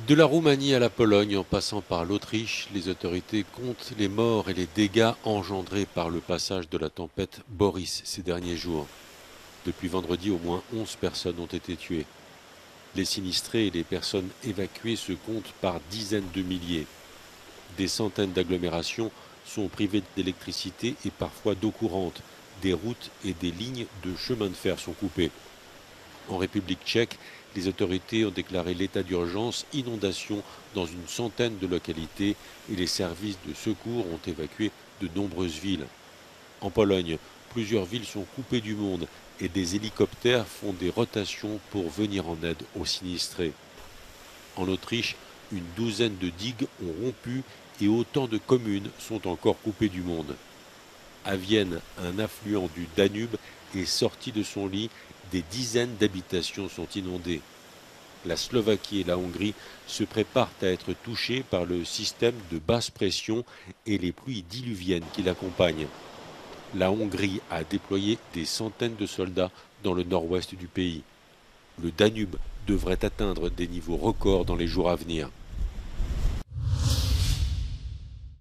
De la Roumanie à la Pologne, en passant par l'Autriche, les autorités comptent les morts et les dégâts engendrés par le passage de la tempête Boris ces derniers jours. Depuis vendredi, au moins 11 personnes ont été tuées. Les sinistrés et les personnes évacuées se comptent par dizaines de milliers. Des centaines d'agglomérations sont privées d'électricité et parfois d'eau courante. Des routes et des lignes de chemin de fer sont coupées. En République tchèque, les autorités ont déclaré l'état d'urgence inondation dans une centaine de localités et les services de secours ont évacué de nombreuses villes. En Pologne, plusieurs villes sont coupées du monde et des hélicoptères font des rotations pour venir en aide aux sinistrés. En Autriche, une douzaine de digues ont rompu et autant de communes sont encore coupées du monde. À Vienne, un affluent du Danube est sorti de son lit, des dizaines d'habitations sont inondées. La Slovaquie et la Hongrie se préparent à être touchées par le système de basse pression et les pluies diluviennes qui l'accompagnent. La Hongrie a déployé des centaines de soldats dans le nord-ouest du pays. Le Danube devrait atteindre des niveaux records dans les jours à venir.